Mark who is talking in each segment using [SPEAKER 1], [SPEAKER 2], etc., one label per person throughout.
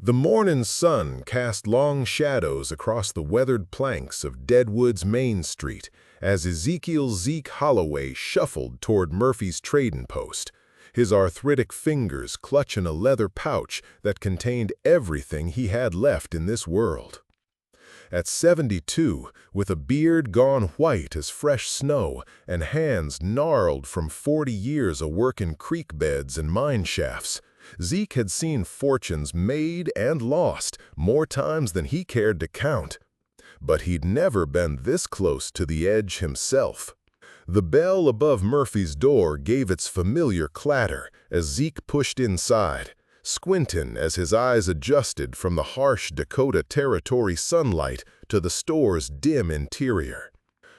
[SPEAKER 1] The morning sun cast long shadows across the weathered planks of Deadwood's Main Street as Ezekiel Zeke Holloway shuffled toward Murphy's trading post, his arthritic fingers clutching a leather pouch that contained everything he had left in this world. At 72, with a beard gone white as fresh snow and hands gnarled from 40 years of working creek beds and mine shafts, Zeke had seen fortunes made and lost more times than he cared to count. But he'd never been this close to the edge himself. The bell above Murphy's door gave its familiar clatter as Zeke pushed inside, squinting as his eyes adjusted from the harsh Dakota Territory sunlight to the store's dim interior.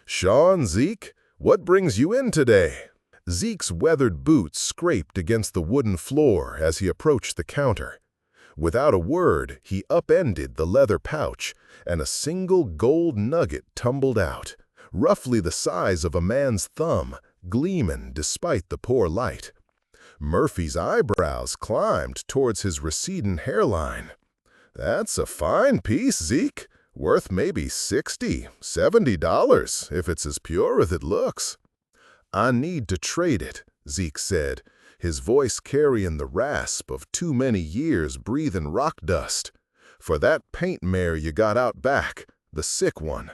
[SPEAKER 1] "Sean, Zeke, what brings you in today?" Zeke's weathered boots scraped against the wooden floor as he approached the counter. Without a word, he upended the leather pouch, and a single gold nugget tumbled out, roughly the size of a man's thumb, gleaming despite the poor light. Murphy's eyebrows climbed towards his receding hairline. "That's a fine piece, Zeke. Worth maybe $60, $70 if it's as pure as it looks." "I need to trade it," Zeke said, his voice carrying the rasp of too many years breathing rock dust. "For that paint mare you got out back, the sick one."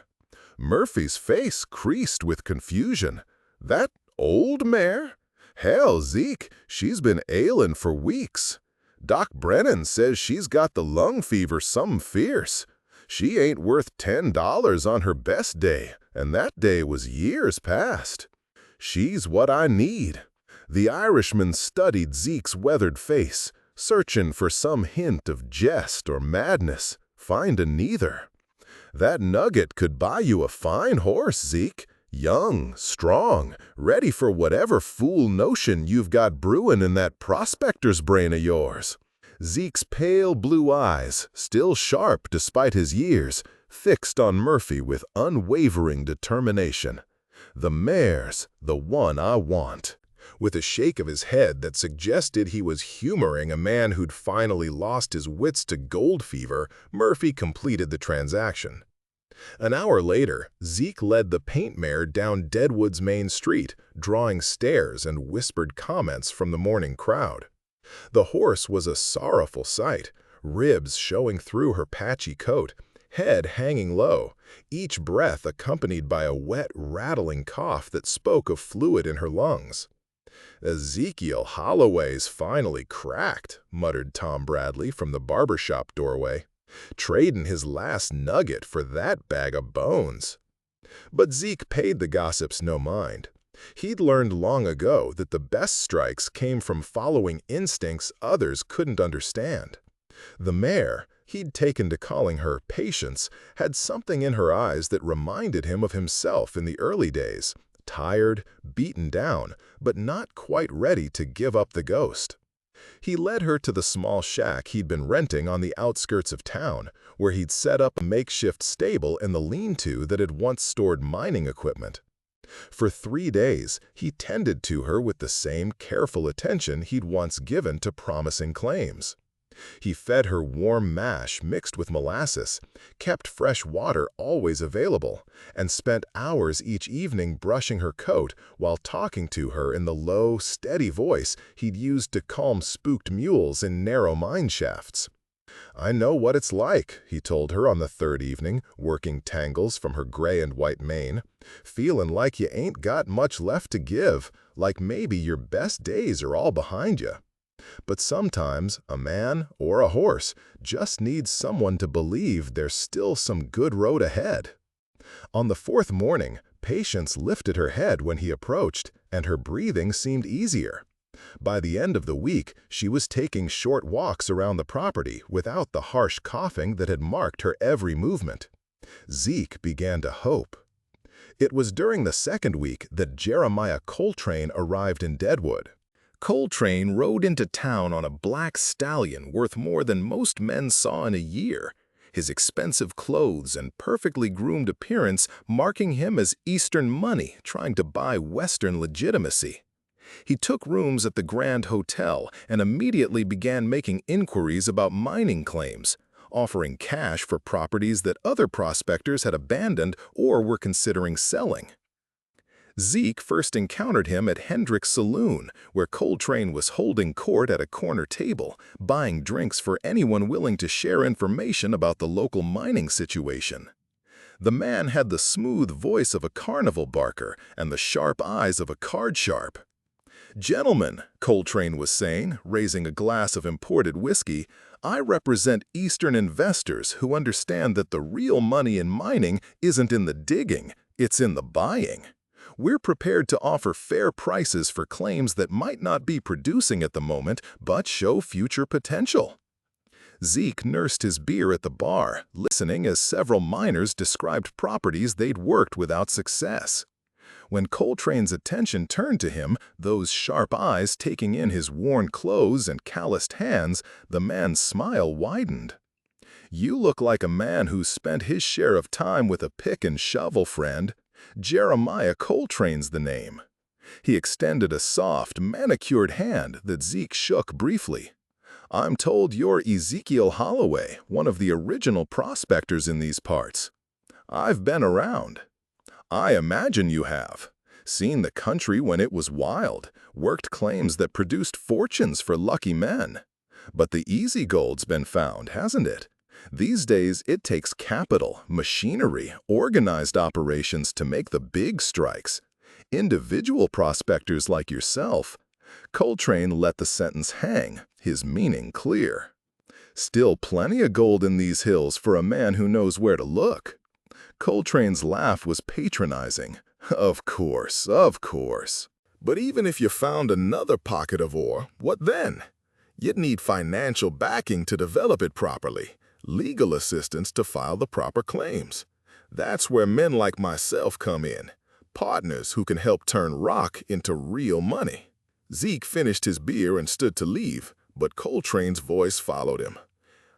[SPEAKER 1] Murphy's face creased with confusion. "That old mare? Hell, Zeke, she's been ailing for weeks. Doc Brennan says she's got the lung fever some fierce. She ain't worth $10 on her best day, and that day was years past. She's what I need." The Irishman studied Zeke's weathered face, searching for some hint of jest or madness, finding neither. "That nugget could buy you a fine horse, Zeke. Young, strong, ready for whatever fool notion you've got brewing in that prospector's brain of yours." Zeke's pale blue eyes, still sharp despite his years, fixed on Murphy with unwavering determination. "The mare's the one I want." With a shake of his head that suggested he was humoring a man who'd finally lost his wits to gold fever, Murphy completed the transaction. An hour later, Zeke led the paint mare down Deadwood's Main Street, drawing stares and whispered comments from the morning crowd. The horse was a sorrowful sight, ribs showing through her patchy coat, head hanging low, each breath accompanied by a wet, rattling cough that spoke of fluid in her lungs. "Ezekiel Holloway's finally cracked," muttered Tom Bradley from the barbershop doorway. "Trading his last nugget for that bag of bones." But Zeke paid the gossips no mind. He'd learned long ago that the best strikes came from following instincts others couldn't understand. The mare, he'd taken to calling her Patience, had something in her eyes that reminded him of himself in the early days, tired, beaten down, but not quite ready to give up the ghost. He led her to the small shack he'd been renting on the outskirts of town, where he'd set up a makeshift stable in the lean-to that had once stored mining equipment. For 3 days, he tended to her with the same careful attention he'd once given to promising claims. He fed her warm mash mixed with molasses, kept fresh water always available, and spent hours each evening brushing her coat while talking to her in the low, steady voice he'd used to calm spooked mules in narrow mine shafts. "I know what it's like," he told her on the 3rd evening, working tangles from her gray and white mane. "Feeling like you ain't got much left to give, like maybe your best days are all behind you. But sometimes a man or a horse just needs someone to believe there's still some good road ahead." On the 4th morning, Patience lifted her head when he approached, and her breathing seemed easier. By the end of the week, she was taking short walks around the property without the harsh coughing that had marked her every movement. Zeke began to hope. It was during the 2nd week that Jeremiah Coltrane arrived in Deadwood. Coltrane rode into town on a black stallion worth more than most men saw in a year, his expensive clothes and perfectly groomed appearance marking him as Eastern money trying to buy Western legitimacy. He took rooms at the Grand Hotel and immediately began making inquiries about mining claims, offering cash for properties that other prospectors had abandoned or were considering selling. Zeke first encountered him at Hendrick's Saloon, where Coltrane was holding court at a corner table, buying drinks for anyone willing to share information about the local mining situation. The man had the smooth voice of a carnival barker and the sharp eyes of a card sharp. "Gentlemen," Coltrane was saying, raising a glass of imported whiskey, "I represent Eastern investors who understand that the real money in mining isn't in the digging, it's in the buying. We're prepared to offer fair prices for claims that might not be producing at the moment but show future potential." Zeke nursed his beer at the bar, listening as several miners described properties they'd worked without success. When Coltrane's attention turned to him, those sharp eyes taking in his worn clothes and calloused hands, the man's smile widened. "You look like a man who's spent his share of time with a pick and shovel, friend. Jeremiah Coltrane's the name." He extended a soft, manicured hand that Zeke shook briefly. "I'm told you're Ezekiel Holloway, one of the original prospectors in these parts." "I've been around." "I imagine you have. Seen the country when it was wild, worked claims that produced fortunes for lucky men. But the easy gold's been found, hasn't it? These days, it takes capital, machinery, organized operations to make the big strikes. Individual prospectors like yourself." Coltrane let the sentence hang, his meaning clear. "Still plenty of gold in these hills for a man who knows where to look." Coltrane's laugh was patronizing. Of course. But even if you found another pocket of ore, what then? You'd need financial backing to develop it properly, legal assistance to file the proper claims. That's where men like myself come in, partners who can help turn rock into real money." Zeke finished his beer and stood to leave, but Coltrane's voice followed him.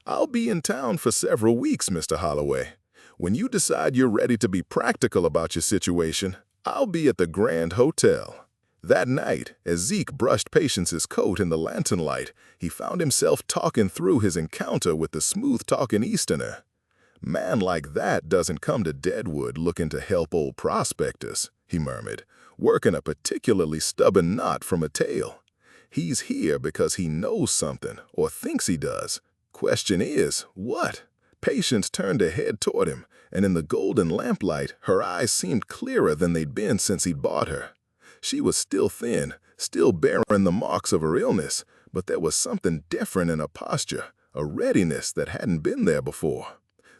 [SPEAKER 1] "I'll be in town for several weeks, Mr. Holloway. When you decide you're ready to be practical about your situation, I'll be at the Grand Hotel." That night, as Zeke brushed Patience's coat in the lantern light, he found himself talking through his encounter with the smooth-talking Easterner. "Man like that doesn't come to Deadwood looking to help old prospectors," he murmured, working a particularly stubborn knot from a tail. "He's here because he knows something, or thinks he does. Question is, what?" Patience turned her head toward him, and in the golden lamplight, her eyes seemed clearer than they'd been since he'd bought her. She was still thin, still bearing the marks of her illness, but there was something different in her posture, a readiness that hadn't been there before.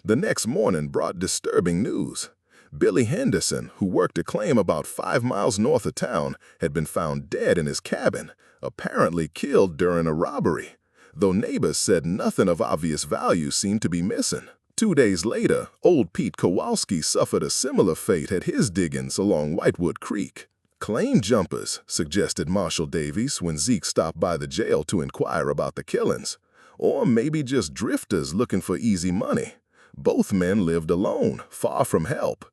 [SPEAKER 1] The next morning brought disturbing news. Billy Henderson, who worked a claim about 5 miles north of town, had been found dead in his cabin, apparently killed during a robbery, though neighbors said nothing of obvious value seemed to be missing. 2 days later, old Pete Kowalski suffered a similar fate at his diggings along Whitewood Creek. "Claim jumpers," suggested Marshal Davies when Zeke stopped by the jail to inquire about the killings. "Or maybe just drifters looking for easy money." Both men lived alone, far from help.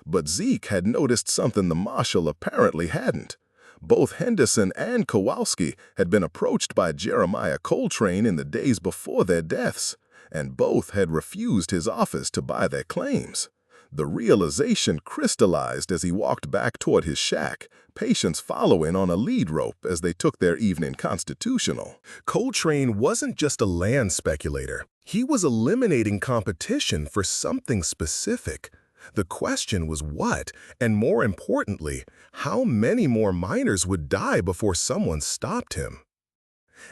[SPEAKER 1] But Zeke had noticed something the marshal apparently hadn't. Both Henderson and Kowalski had been approached by Jeremiah Coltrane in the days before their deaths, and both had refused his offers to buy their claims. The realization crystallized as he walked back toward his shack, Patience following on a lead rope as they took their evening constitutional. Coltrane wasn't just a land speculator. He was eliminating competition for something specific. The question was what, and more importantly, how many more miners would die before someone stopped him.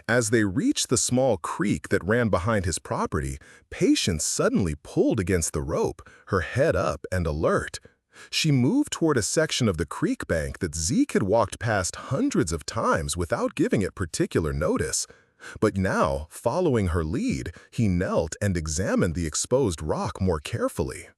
[SPEAKER 1] As they reached the small creek that ran behind his property, Patience suddenly pulled against the rope, her head up and alert. She moved toward a section of the creek bank that Zeke had walked past hundreds of times without giving it particular notice. But now, following her lead, he knelt and examined the exposed rock more carefully.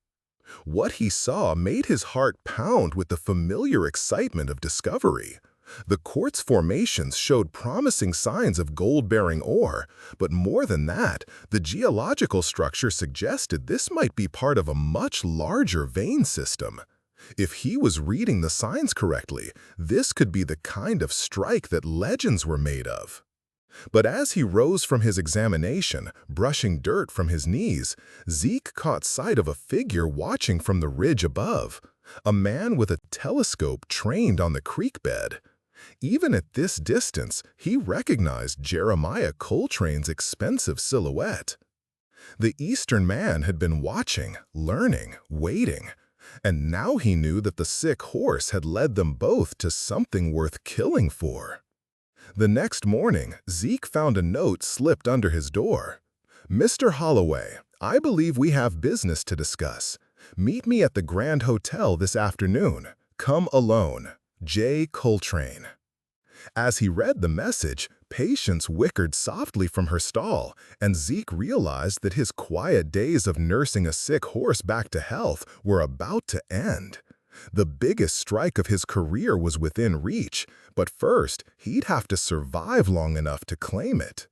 [SPEAKER 1] What he saw made his heart pound with the familiar excitement of discovery. The quartz formations showed promising signs of gold-bearing ore, but more than that, the geological structure suggested this might be part of a much larger vein system. If he was reading the signs correctly, this could be the kind of strike that legends were made of. But as he rose from his examination, brushing dirt from his knees, Zeke caught sight of a figure watching from the ridge above, a man with a telescope trained on the creek bed. Even at this distance, he recognized Jeremiah Coltrane's expensive silhouette. The Eastern man had been watching, learning, waiting, and now he knew that the sick horse had led them both to something worth killing for. The next morning, Zeke found a note slipped under his door. "Mr. Holloway, I believe we have business to discuss. Meet me at the Grand Hotel this afternoon. Come alone. J. Coltrane." As he read the message, Patience whickered softly from her stall, and Zeke realized that his quiet days of nursing a sick horse back to health were about to end. The biggest strike of his career was within reach, but first, he'd have to survive long enough to claim it.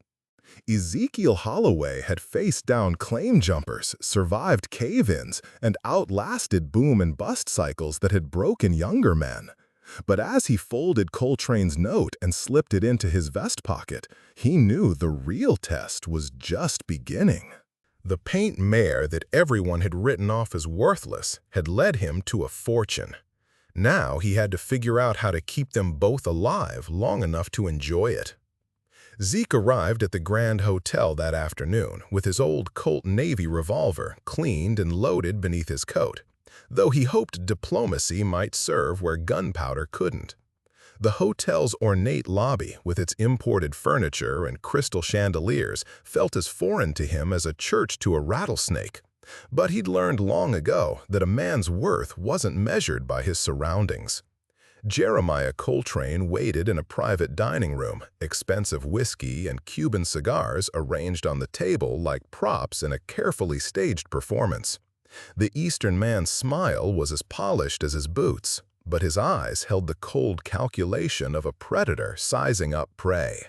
[SPEAKER 1] Ezekiel Holloway had faced down claim jumpers, survived cave-ins, and outlasted boom and bust cycles that had broken younger men. But as he folded Coltrane's note and slipped it into his vest pocket, he knew the real test was just beginning. The paint mare that everyone had written off as worthless had led him to a fortune. Now he had to figure out how to keep them both alive long enough to enjoy it. Zeke arrived at the Grand Hotel that afternoon with his old Colt Navy revolver cleaned and loaded beneath his coat, though he hoped diplomacy might serve where gunpowder couldn't. The hotel's ornate lobby, with its imported furniture and crystal chandeliers, felt as foreign to him as a church to a rattlesnake. But he'd learned long ago that a man's worth wasn't measured by his surroundings. Jeremiah Coltrane waited in a private dining room, expensive whiskey and Cuban cigars arranged on the table like props in a carefully staged performance. The Eastern man's smile was as polished as his boots, but his eyes held the cold calculation of a predator sizing up prey.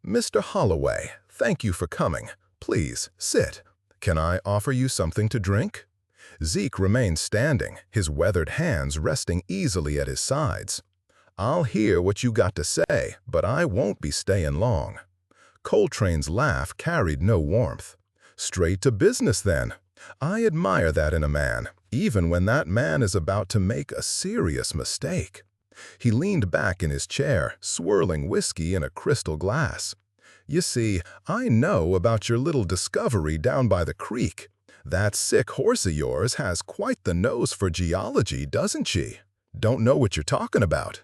[SPEAKER 1] "Mr. Holloway, thank you for coming. Please, sit. Can I offer you something to drink?" Zeke remained standing, his weathered hands resting easily at his sides. "I'll hear what you got to say, but I won't be staying long." Coltrane's laugh carried no warmth. "Straight to business, then. I admire that in a man, even when that man is about to make a serious mistake." He leaned back in his chair, swirling whiskey in a crystal glass. "You see, I know about your little discovery down by the creek. That sick horse of yours has quite the nose for geology, doesn't she? Don't know what you're talking about."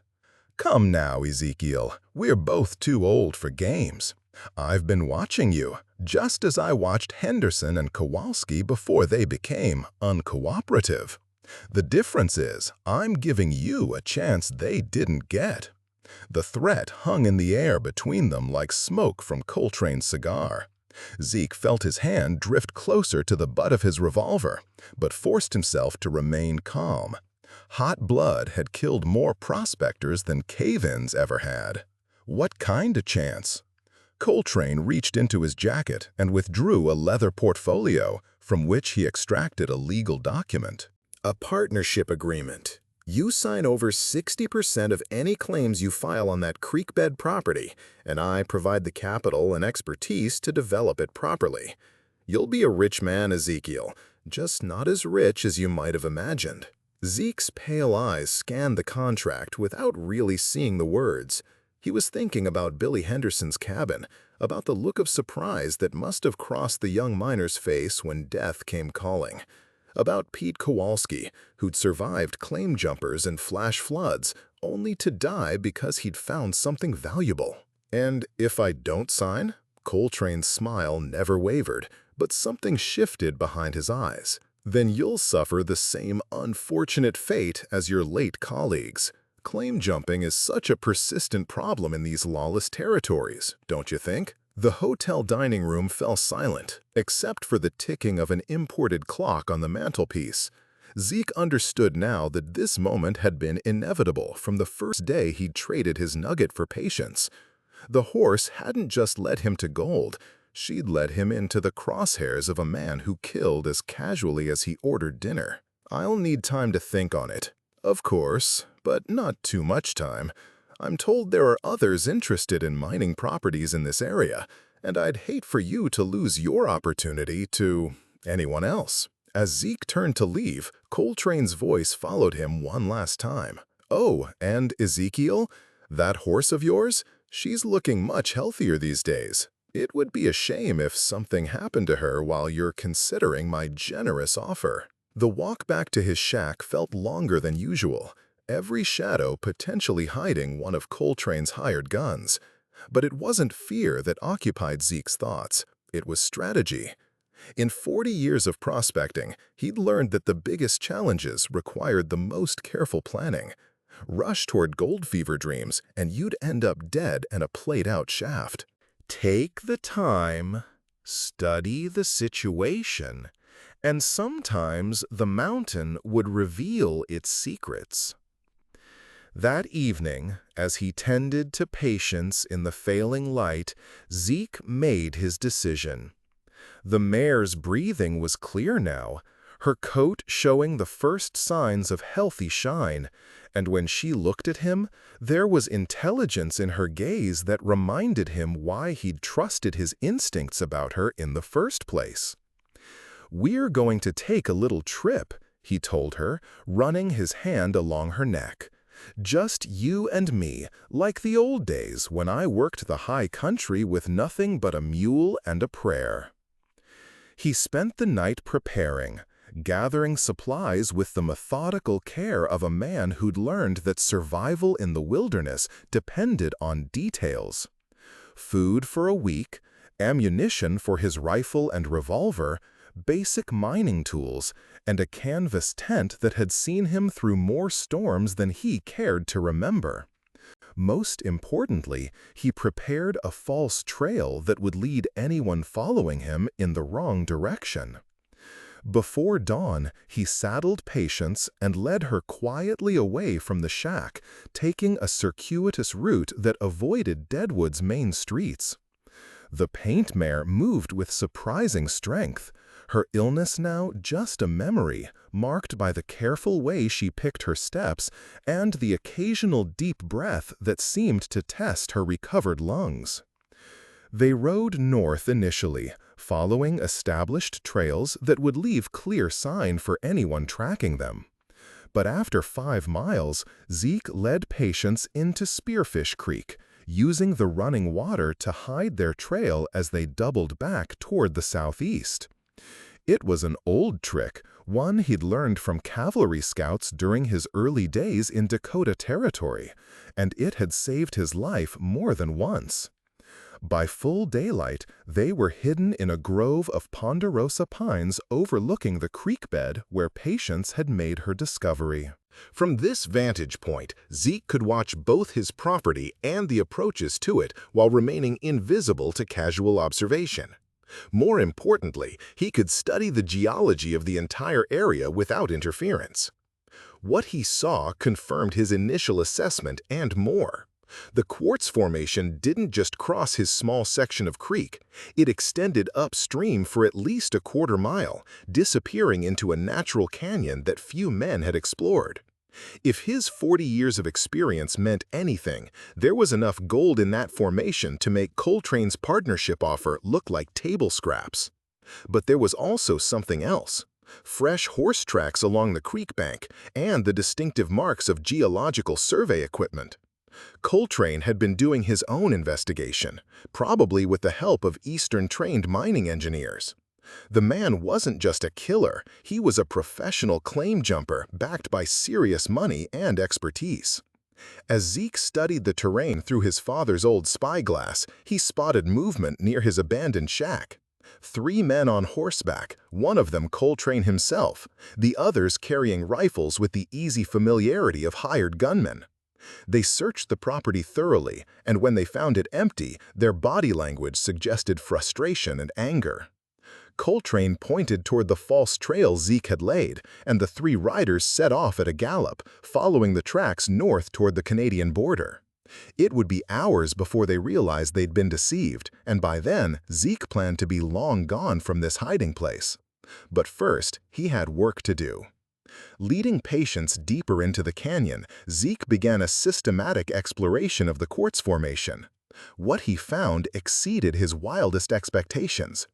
[SPEAKER 1] "Come now, Ezekiel, we're both too old for games. I've been watching you, just as I watched Henderson and Kowalski before they became uncooperative. The difference is, I'm giving you a chance they didn't get." The threat hung in the air between them like smoke from Coltrane's cigar. Zeke felt his hand drift closer to the butt of his revolver, but forced himself to remain calm. Hot blood had killed more prospectors than cave-ins ever had. What kind of chance? Coltrane reached into his jacket and withdrew a leather portfolio, from which he extracted a legal document. "A partnership agreement. You sign over 60% of any claims you file on that creekbed property, and I provide the capital and expertise to develop it properly. You'll be a rich man, Ezekiel, just not as rich as you might have imagined." Zeke's pale eyes scanned the contract without really seeing the words. He was thinking about Billy Henderson's cabin, about the look of surprise that must have crossed the young miner's face when death came calling, about Pete Kowalski, who'd survived claim jumpers and flash floods, only to die because he'd found something valuable. "And if I don't sign?" Coltrane's smile never wavered, but something shifted behind his eyes. "Then you'll suffer the same unfortunate fate as your late colleagues. Claim jumping is such a persistent problem in these lawless territories, don't you think?" The hotel dining room fell silent, except for the ticking of an imported clock on the mantelpiece. Zeke understood now that this moment had been inevitable from the first day he'd traded his Nugget for Patience. The horse hadn't just led him to gold, she'd led him into the crosshairs of a man who killed as casually as he ordered dinner. "I'll need time to think on it. Of course, but not too much time. I'm told there are others interested in mining properties in this area, and I'd hate for you to lose your opportunity to anyone else. As Zeke turned to leave, Coltrane's voice followed him one last time. Oh, and Ezekiel? That horse of yours? She's looking much healthier these days. It would be a shame if something happened to her while you're considering my generous offer. The walk back to his shack felt longer than usual, every shadow potentially hiding one of Coltrane's hired guns. But it wasn't fear that occupied Zeke's thoughts. It was strategy. In 40 years of prospecting, he'd learned that the biggest challenges required the most careful planning. Rush toward gold fever dreams, and you'd end up dead in a played-out shaft. Take the time, study the situation, and sometimes the mountain would reveal its secrets. That evening, as he tended to patience in the failing light, Zeke made his decision. The mare's breathing was clear now, her coat showing the first signs of healthy shine, and when she looked at him, there was intelligence in her gaze that reminded him why he'd trusted his instincts about her in the first place. "We're going to take a little trip," he told her, running his hand along her neck. "Just you and me, like the old days when I worked the high country with nothing but a mule and a prayer." He spent the night preparing, gathering supplies with the methodical care of a man who'd learned that survival in the wilderness depended on details. Food for a week, ammunition for his rifle and revolver, basic mining tools, and a canvas tent that had seen him through more storms than he cared to remember. Most importantly, he prepared a false trail that would lead anyone following him in the wrong direction. Before dawn, he saddled Patience and led her quietly away from the shack, taking a circuitous route that avoided Deadwood's main streets. The paint mare moved with surprising strength, her illness now just a memory, marked by the careful way she picked her steps and the occasional deep breath that seemed to test her recovered lungs. They rode north initially, following established trails that would leave clear sign for anyone tracking them. But after 5 miles, Zeke led Patience into Spearfish Creek, using the running water to hide their trail as they doubled back toward the southeast. It was an old trick, one he'd learned from cavalry scouts during his early days in Dakota Territory, and it had saved his life more than once. By full daylight, they were hidden in a grove of ponderosa pines overlooking the creek bed where Patience had made her discovery. From this vantage point, Zeke could watch both his property and the approaches to it while remaining invisible to casual observation. More importantly, he could study the geology of the entire area without interference. What he saw confirmed his initial assessment and more. The quartz formation didn't just cross his small section of creek, it extended upstream for at least a quarter mile, disappearing into a natural canyon that few men had explored. If his 40 years of experience meant anything, there was enough gold in that formation to make Coltrane's partnership offer look like table scraps. But there was also something else. Fresh horse tracks along the creek bank and the distinctive marks of geological survey equipment. Coltrane had been doing his own investigation, probably with the help of Eastern-trained mining engineers. The man wasn't just a killer, he was a professional claim jumper backed by serious money and expertise. As Zeke studied the terrain through his father's old spyglass, he spotted movement near his abandoned shack. 3 men on horseback, one of them Coltrane himself, the others carrying rifles with the easy familiarity of hired gunmen. They searched the property thoroughly, and when they found it empty, their body language suggested frustration and anger. Coltrane pointed toward the false trail Zeke had laid, and the 3 riders set off at a gallop, following the tracks north toward the Canadian border. It would be hours before they realized they'd been deceived, and by then, Zeke planned to be long gone from this hiding place. But first, he had work to do. Leading patients deeper into the canyon, Zeke began a systematic exploration of the quartz formation. What he found exceeded his wildest expectations.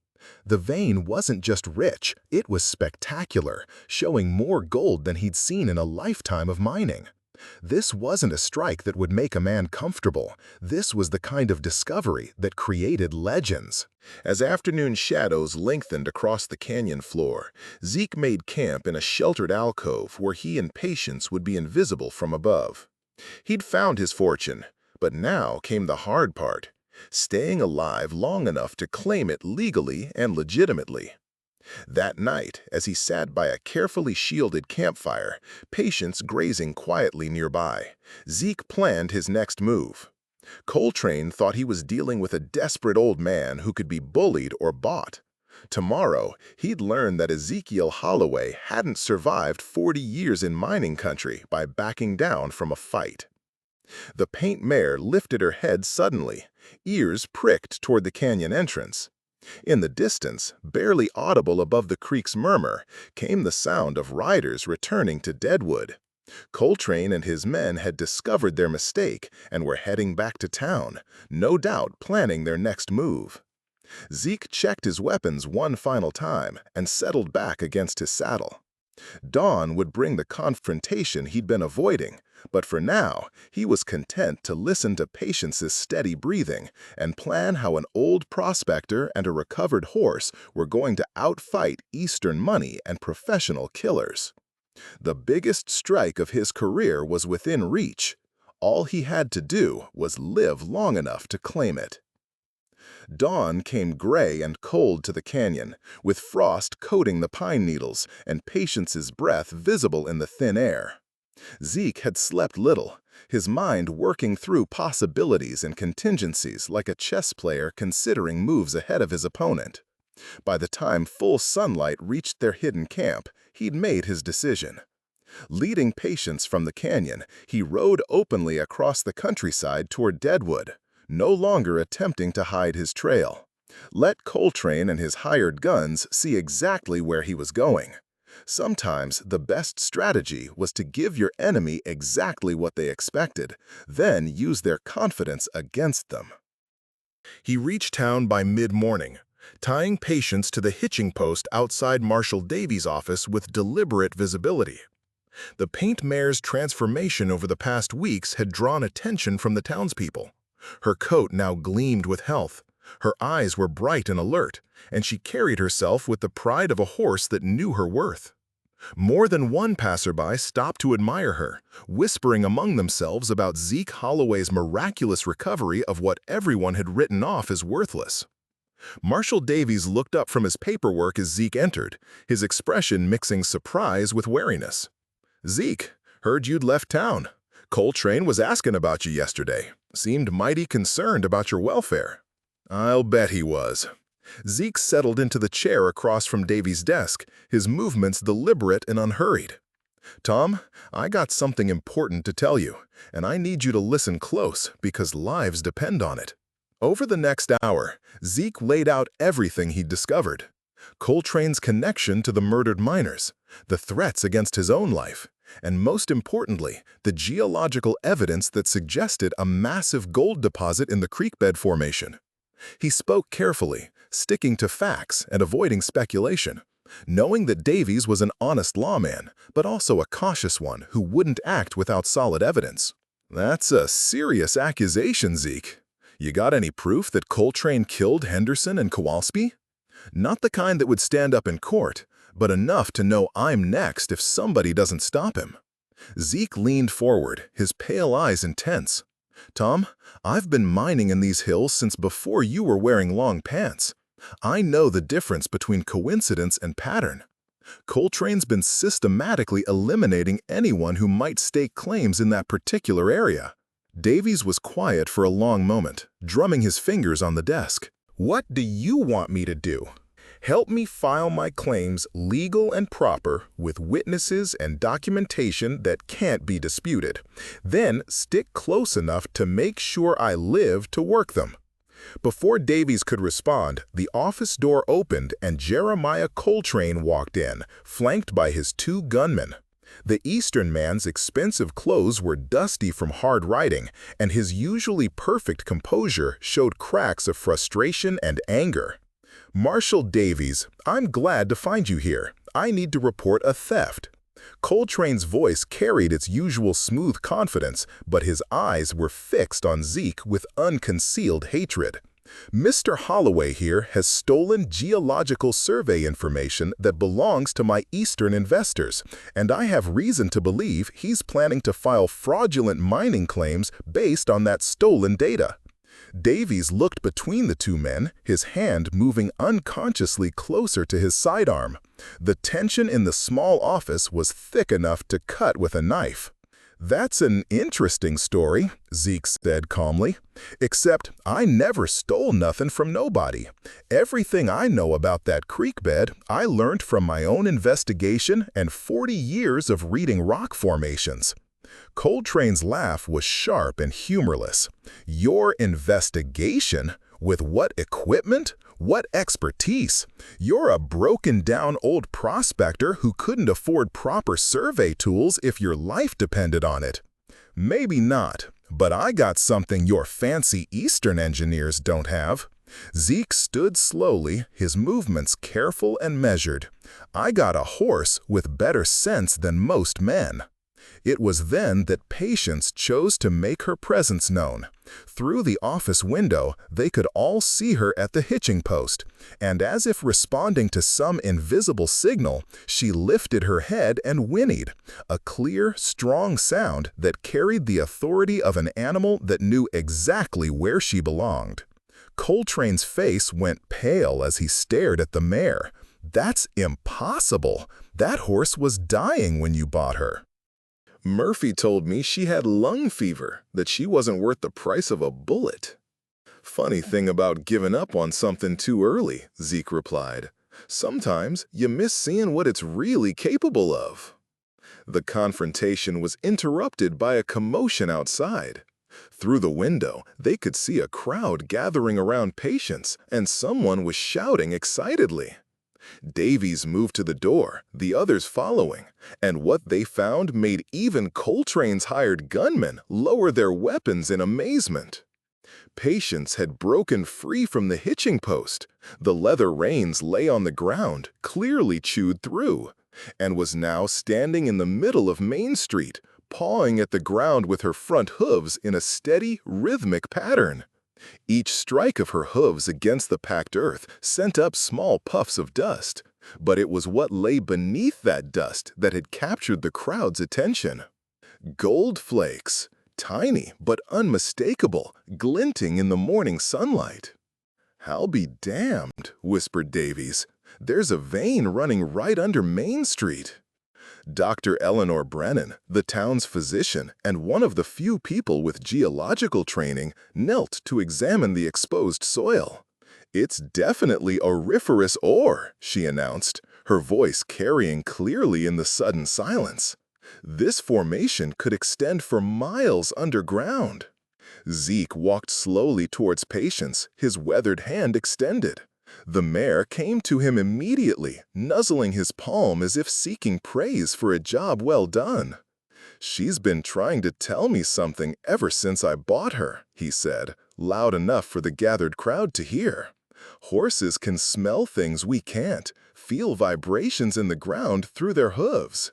[SPEAKER 1] The vein wasn't just rich, it was spectacular, showing more gold than he'd seen in a lifetime of mining. This wasn't a strike that would make a man comfortable. This was the kind of discovery that created legends. As afternoon shadows lengthened across the canyon floor, Zeke made camp in a sheltered alcove where he and Patience would be invisible from above. He'd found his fortune, but now came the hard part: staying alive long enough to claim it legally and legitimately. That night, as he sat by a carefully shielded campfire, Patience grazing quietly nearby, Zeke planned his next move. Coltrane thought he was dealing with a desperate old man who could be bullied or bought. Tomorrow, he'd learn that Ezekiel Holloway hadn't survived 40 years in mining country by backing down from a fight. The paint mare lifted her head suddenly, ears pricked toward the canyon entrance. In the distance, barely audible above the creek's murmur, came the sound of riders returning to Deadwood. Coltrane and his men had discovered their mistake and were heading back to town, no doubt planning their next move. Zeke checked his weapons one final time and settled back against his saddle. Dawn would bring the confrontation he'd been avoiding, but for now, he was content to listen to Patience's steady breathing and plan how an old prospector and a recovered horse were going to outfight Eastern money and professional killers. The biggest strike of his career was within reach. All he had to do was live long enough to claim it. Dawn came gray and cold to the canyon, with frost coating the pine needles and Patience's breath visible in the thin air. Zeke had slept little, his mind working through possibilities and contingencies like a chess player considering moves ahead of his opponent. By the time full sunlight reached their hidden camp, he'd made his decision. Leading Patience from the canyon, he rode openly across the countryside toward Deadwood, no longer attempting to hide his trail. Let Coltrane and his hired guns see exactly where he was going. Sometimes the best strategy was to give your enemy exactly what they expected, then use their confidence against them. He reached town by mid-morning, tying Patience to the hitching post outside Marshal Davies' office with deliberate visibility. The paint mare's transformation over the past weeks had drawn attention from the townspeople. Her coat now gleamed with health. Her eyes were bright and alert, and she carried herself with the pride of a horse that knew her worth. More than one passerby stopped to admire her, whispering among themselves about Zeke Holloway's miraculous recovery of what everyone had written off as worthless. Marshal Davies looked up from his paperwork as Zeke entered, his expression mixing surprise with wariness. "Zeke, heard you'd left town. Coltrane was asking about you yesterday. Seemed mighty concerned about your welfare." "I'll bet he was." Zeke settled into the chair across from Davies' desk, his movements deliberate and unhurried. "Tom, I got something important to tell you, and I need you to listen close because lives depend on it." Over the next hour, Zeke laid out everything he'd discovered. Coltrane's connection to the murdered miners, the threats against his own life, and most importantly, the geological evidence that suggested a massive gold deposit in the creekbed formation. He spoke carefully, sticking to facts and avoiding speculation, knowing that Davies was an honest lawman, but also a cautious one who wouldn't act without solid evidence. "That's a serious accusation, Zeke. You got any proof that Coltrane killed Henderson and Kowalski?" "Not the kind that would stand up in court, but enough to know I'm next if somebody doesn't stop him." Zeke leaned forward, his pale eyes intense. "Tom, I've been mining in these hills since before you were wearing long pants. I know the difference between coincidence and pattern. Coltrane's been systematically eliminating anyone who might stake claims in that particular area." Davies was quiet for a long moment, drumming his fingers on the desk. "What do you want me to do?" "Help me file my claims legal and proper with witnesses and documentation that can't be disputed. Then stick close enough to make sure I live to work them." Before Davies could respond, the office door opened and Jeremiah Coltrane walked in, flanked by his two gunmen. The Eastern man's expensive clothes were dusty from hard riding, and his usually perfect composure showed cracks of frustration and anger. "Marshal Davies, I'm glad to find you here. I need to report a theft." Coltrane's voice carried its usual smooth confidence, but his eyes were fixed on Zeke with unconcealed hatred. "Mr. Holloway here has stolen geological survey information that belongs to my Eastern investors, and I have reason to believe he's planning to file fraudulent mining claims based on that stolen data." Davies looked between the two men, his hand moving unconsciously closer to his sidearm. The tension in the small office was thick enough to cut with a knife. "That's an interesting story," Zeke said calmly. "Except I never stole nothing from nobody. Everything I know about that creek bed I learned from my own investigation and 40 years of reading rock formations." Coltrane's laugh was sharp and humorless. "Your investigation? With what equipment? What expertise? You're a broken-down old prospector who couldn't afford proper survey tools if your life depended on it." "Maybe not, but I got something your fancy Eastern engineers don't have." Zeke stood slowly, his movements careful and measured. "I got a horse with better sense than most men." It was then that Patience chose to make her presence known. Through the office window, they could all see her at the hitching post, and as if responding to some invisible signal, she lifted her head and whinnied, a clear, strong sound that carried the authority of an animal that knew exactly where she belonged. Coltrane's face went pale as he stared at the mare. "That's impossible. That horse was dying when you bought her." "Murphy told me she had lung fever, that she wasn't worth the price of a bullet." "Funny thing about giving up on something too early," Zeke replied. "Sometimes you miss seeing what it's really capable of." The confrontation was interrupted by a commotion outside. Through the window, they could see a crowd gathering around Patience, and someone was shouting excitedly. Davies moved to the door, the others following, and what they found made even Coltrane's hired gunmen lower their weapons in amazement. Patience had broken free from the hitching post. The leather reins lay on the ground, clearly chewed through, and was now standing in the middle of Main Street, pawing at the ground with her front hooves in a steady, rhythmic pattern. Each strike of her hooves against the packed earth sent up small puffs of dust, but it was what lay beneath that dust that had captured the crowd's attention. Gold flakes, tiny but unmistakable, glinting in the morning sunlight. "I'll be damned," whispered Davies. "There's a vein running right under Main Street." Dr. Eleanor Brennan, the town's physician and one of the few people with geological training, knelt to examine the exposed soil. "It's definitely auriferous ore," she announced, her voice carrying clearly in the sudden silence. "This formation could extend for miles underground." Zeke walked slowly towards Patience, his weathered hand extended. The mare came to him immediately, nuzzling his palm as if seeking praise for a job well done. "She's been trying to tell me something ever since I bought her," he said, loud enough for the gathered crowd to hear. "Horses can smell things we can't, feel vibrations in the ground through their hooves.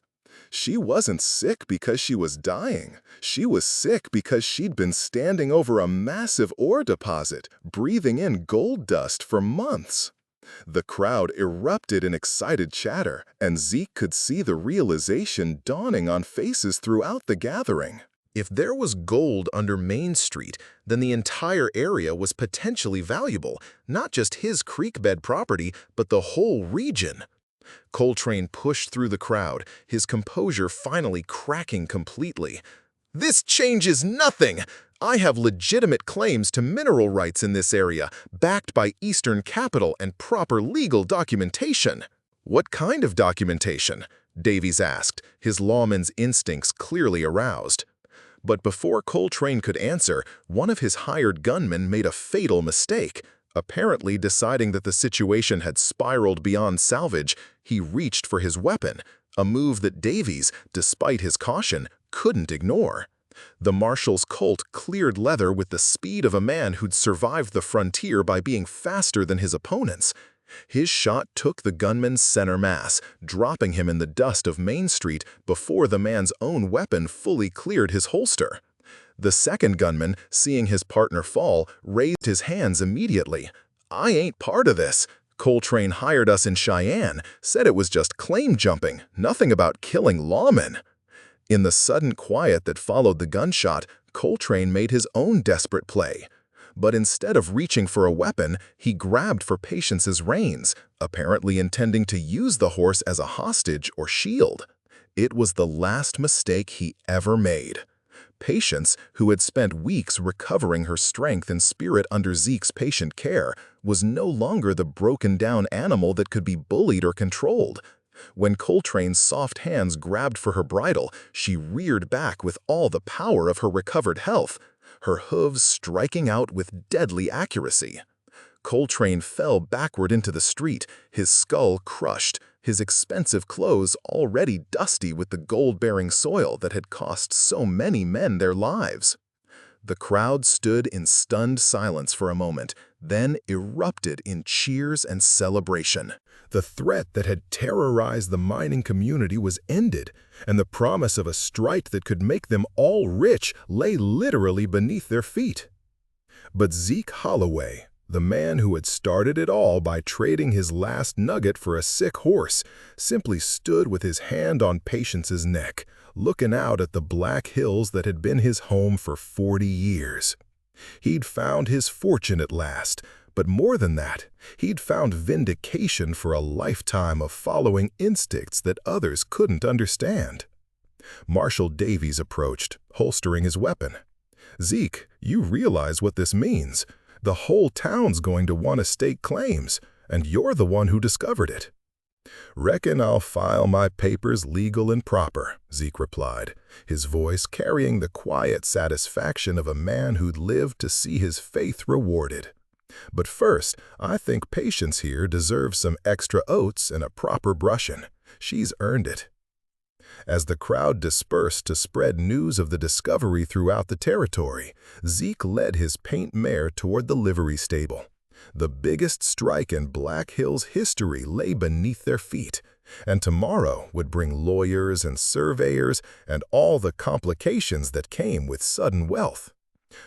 [SPEAKER 1] She wasn't sick because she was dying. She was sick because she'd been standing over a massive ore deposit, breathing in gold dust for months." The crowd erupted in excited chatter, and Zeke could see the realization dawning on faces throughout the gathering. If there was gold under Main Street, then the entire area was potentially valuable, not just his creekbed property, but the whole region. Coltrane pushed through the crowd, his composure finally cracking completely. "This changes nothing! I have legitimate claims to mineral rights in this area, backed by Eastern capital and proper legal documentation." "What kind of documentation?" Davies asked, his lawman's instincts clearly aroused. But before Coltrane could answer, one of his hired gunmen made a fatal mistake. Apparently deciding that the situation had spiraled beyond salvage, he reached for his weapon. a move that Davies, despite his caution, couldn't ignore. The Marshal's Colt cleared leather with the speed of a man who'd survived the frontier by being faster than his opponents. His shot took the gunman's center mass, dropping him in the dust of Main Street before the man's own weapon fully cleared his holster. The second gunman, seeing his partner fall, raised his hands immediately. "I ain't part of this. Coltrane hired us in Cheyenne, said it was just claim jumping, nothing about killing lawmen." In the sudden quiet that followed the gunshot, Coltrane made his own desperate play. But instead of reaching for a weapon, he grabbed for Patience's reins, apparently intending to use the horse as a hostage or shield. It was the last mistake he ever made. Patience, who had spent weeks recovering her strength and spirit under Zeke's patient care, was no longer the broken-down animal that could be bullied or controlled. When Coltrane's soft hands grabbed for her bridle, she reared back with all the power of her recovered health, her hooves striking out with deadly accuracy. Coltrane fell backward into the street, his skull crushed, his expensive clothes already dusty with the gold-bearing soil that had cost so many men their lives. The crowd stood in stunned silence for a moment, then erupted in cheers and celebration. The threat that had terrorized the mining community was ended, and the promise of a strike that could make them all rich lay literally beneath their feet. But Zeke Holloway, the man who had started it all by trading his last nugget for a sick horse, simply stood with his hand on Patience's neck, looking out at the black hills that had been his home for 40 years. He'd found his fortune at last, but more than that, he'd found vindication for a lifetime of following instincts that others couldn't understand. Marshal Davies approached, holstering his weapon. "Zeke, you realize what this means. The whole town's going to want to stake claims, and you're the one who discovered it." "Reckon I'll file my papers legal and proper," Zeke replied, his voice carrying the quiet satisfaction of a man who'd lived to see his faith rewarded. "But first, I think Patience here deserves some extra oats and a proper brushing. She's earned it." As the crowd dispersed to spread news of the discovery throughout the territory, Zeke led his paint mare toward the livery stable. The biggest strike in Black Hills history lay beneath their feet, and tomorrow would bring lawyers and surveyors and all the complications that came with sudden wealth.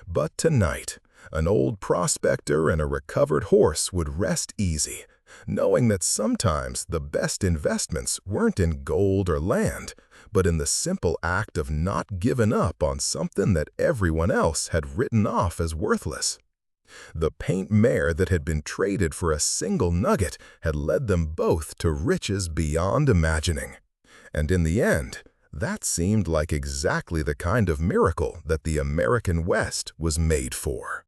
[SPEAKER 1] But tonight, an old prospector and a recovered horse would rest easy, knowing that sometimes the best investments weren't in gold or land, but in the simple act of not giving up on something that everyone else had written off as worthless. The paint mare that had been traded for a single nugget had led them both to riches beyond imagining. And in the end, that seemed like exactly the kind of miracle that the American West was made for.